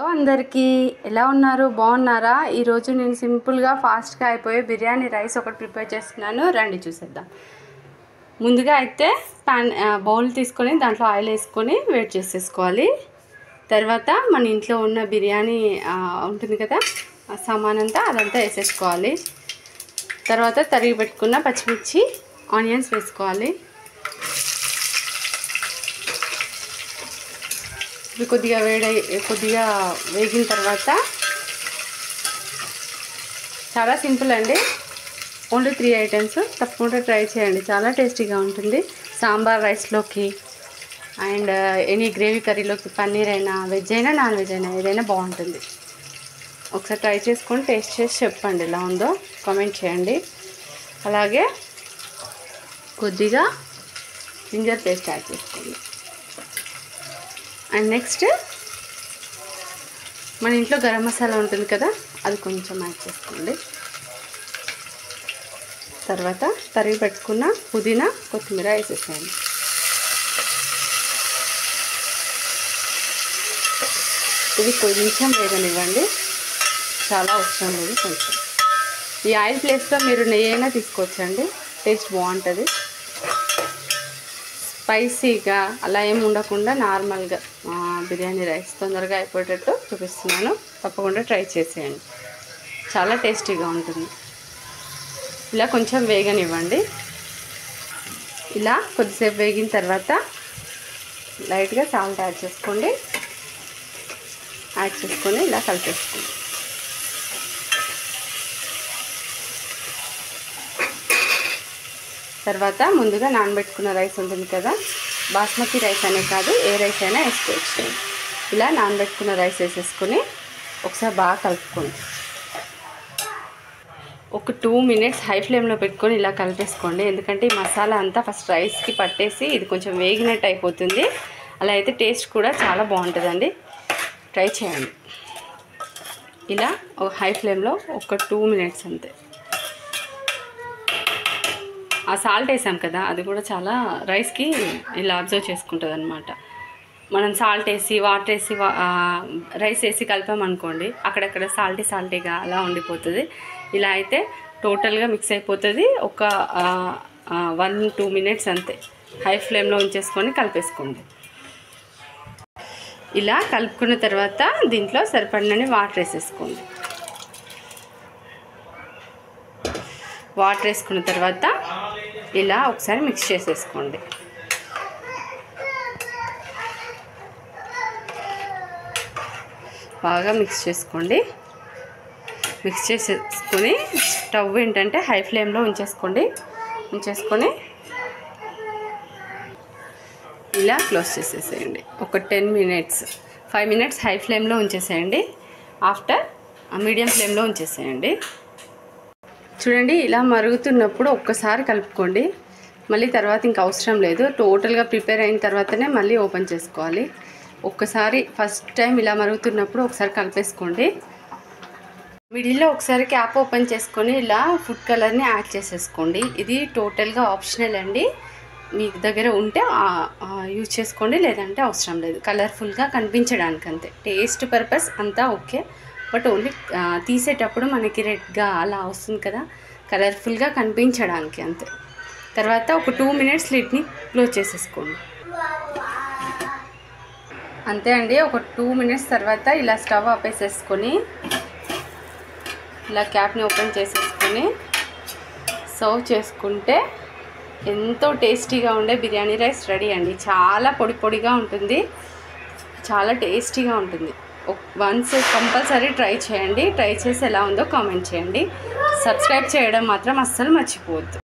అందరికీ ఎలా ఉన్నారు? బాగున్నారా? ఈరోజు నేను సింపుల్గా ఫాస్ట్గా అయిపోయే బిర్యానీ రైస్ ఒకటి ప్రిపేర్ చేస్తున్నాను, రండి చూసేద్దాం. ముందుగా అయితే బౌల్ తీసుకొని దాంట్లో ఆయిల్ వేసుకొని వేడి చేసేసుకోవాలి. తర్వాత మన ఇంట్లో ఉన్న బిర్యానీ ఉంటుంది కదా, ఆ సామాన్ అంతా అదంతా వేసేసుకోవాలి. తర్వాత తరిగి పెట్టుకున్న పచ్చిమిర్చి, ఆనియన్స్ వేసుకోవాలి. ఇవి కొద్దిగా వేగిన తర్వాత, చాలా సింపుల్ అండి, ఓన్లీ 3 ఐటమ్స్. తప్పకుండా ట్రై చేయండి, చాలా టేస్టీగా ఉంటుంది. సాంబార్ రైస్లోకి అండ్ ఎనీ గ్రేవీ కర్రీలోకి, పన్నీర్ అయినా, వెజ్ అయినా, నాన్ వెజ్ అయినా ఏదైనా బాగుంటుంది. ఒకసారి ట్రై చేసుకొని టేస్ట్ చేసి చెప్పండి ఎలా ఉందో, కామెంట్ చేయండి. అలాగే కొద్దిగా జింజర్ పేస్ట్ యాడ్ చేసుకోండి. అండ్ నెక్స్ట్ మన ఇంట్లో గరం మసాలా ఉంటుంది కదా, అది కొంచెం యాడ్ చేసుకోండి. తర్వాత తరిగి పెట్టుకున్న పుదీనా, కొత్తిమీర వేసేసేయండి. ఇది కొంచెం వేగనివ్వండి, చాలా అవసరం లేదు, కొంచెం. ఈ ఆయిల్ ప్లేస్లో మీరు నెయ్యి అయినా తీసుకోవచ్చండి, టేస్ట్ బాగుంటుంది. స్పైసీగా అలా ఏమి ఉండకుండా నార్మల్గా బిర్యానీ రైస్ తొందరగా అయిపోయేటట్టు చూపిస్తున్నాను. తప్పకుండా ట్రై చేసేయండి, చాలా టేస్టీగా ఉంటుంది. ఇలా కొంచెం వేగనివ్వండి. ఇలా కొద్దిసేపు వేగిన తర్వాత లైట్గా సాల్ట్ యాడ్ చేసుకొని ఇలా కలిపేసుకోండి. తర్వాత ముందుగా నానబెట్టుకున్న రైస్ ఉంటుంది కదా, బాస్మతి రైస్ అనే కాదు, ఏ రైస్ అయినా వేసుకోవచ్చు. ఇలా నానబెట్టుకున్న రైస్ వేసేసుకొని ఒకసారి బాగా కలుపుకోండి. ఒక 2 మినిట్స్ హై ఫ్లేమ్లో పెట్టుకొని ఇలా కలిపేసుకోండి. ఎందుకంటే ఈ మసాలా అంతా ఫస్ట్ రైస్కి పట్టేసి ఇది కొంచెం వేగినట్టు అయిపోతుంది. అలా అయితే టేస్ట్ కూడా చాలా బాగుంటుందండి, ట్రై చేయండి. ఇలా హై ఫ్లేమ్లో ఒక 2 మినిట్స్ అంతే. ఆ సాల్ట్ వేసాం కదా, అది కూడా చాలా రైస్కి ఇలా అబ్జర్వ్ చేసుకుంటుంది అనమాట. మనం సాల్ట్ వేసి, వాటర్ వేసి, రైస్ వేసి కలిపామనుకోండి, అక్కడక్కడ సాల్టీగా అలా ఉండిపోతుంది. ఇలా అయితే టోటల్గా మిక్స్ అయిపోతుంది. ఒక 1-2 మినిట్స్ అంతే హై ఫ్లేమ్లో ఉంచేసుకొని కలిపేసుకోండి. ఇలా కలుపుకున్న తర్వాత దీంట్లో సరిపడినన్ని వాటర్ వేసేసుకోండి. వాటర్ వేసుకున్న తర్వాత ఇలా ఒకసారి మిక్స్ చేసేసుకోండి. బాగా మిక్స్ చేసుకోండి. మిక్స్ చేసేసుకొని స్టవ్ ఏంటంటే హై ఫ్లేమ్లో ఉంచేసుకొని ఇలా క్లోజ్ చేసేసేయండి. ఒక 5 మినిట్స్ హై ఫ్లేమ్లో ఉంచేసేయండి. ఆఫ్టర్ మీడియం ఫ్లేమ్లో ఉంచేసేయండి. చూడండి, ఇలా మరుగుతున్నప్పుడు ఒక్కసారి కలుపుకోండి. మళ్ళీ తర్వాత ఇంకా అవసరం లేదు. టోటల్గా ప్రిపేర్ అయిన తర్వాతనే మళ్ళీ ఓపెన్ చేసుకోవాలి. ఒక్కసారి ఫస్ట్ టైం ఇలా మరుగుతున్నప్పుడు ఒకసారి కలిపేసుకోండి. మిడిల్లో ఒకసారి క్యాప్ ఓపెన్ చేసుకొని ఇలా ఫుడ్ కలర్ని యాడ్ చేసేసుకోండి. ఇది టోటల్గా ఆప్షనల్ అండి, మీ దగ్గర ఉంటే యూజ్ చేసుకోండి, లేదంటే అవసరం లేదు. కలర్ఫుల్గా కనిపించడానికి అంతే, టేస్ట్ పర్పస్ అంతా ఓకే. బట్ ఓన్లీ తీసేటప్పుడు మనకి రెడ్గా అలా వస్తుంది కదా, కలర్ఫుల్గా కనిపించడానికి అంతే. తర్వాత ఒక 2 మినిట్స్ లిడ్ని క్లోజ్ చేసేసుకోండి. అంతే అండి. ఒక 2 మినిట్స్ తర్వాత ఇలా స్టవ్ ఆపేసేసుకొని ఇలా క్యాప్ని ఓపెన్ చేసేసుకొని సర్వ్ చేసుకుంటే ఎంతో టేస్టీగా ఉండే బిర్యానీ రైస్ రెడీ అండి. చాలా పొడిగా ఉంటుంది, చాలా టేస్టీగా ఉంటుంది. వన్స్ కంపల్సరీ ట్రై చేయండి. ట్రై చేసి ఎలా ఉందో కామెంట్ చేయండి. సబ్స్క్రైబ్ చేయడం మాత్రం అస్సలు మర్చిపోవద్దు.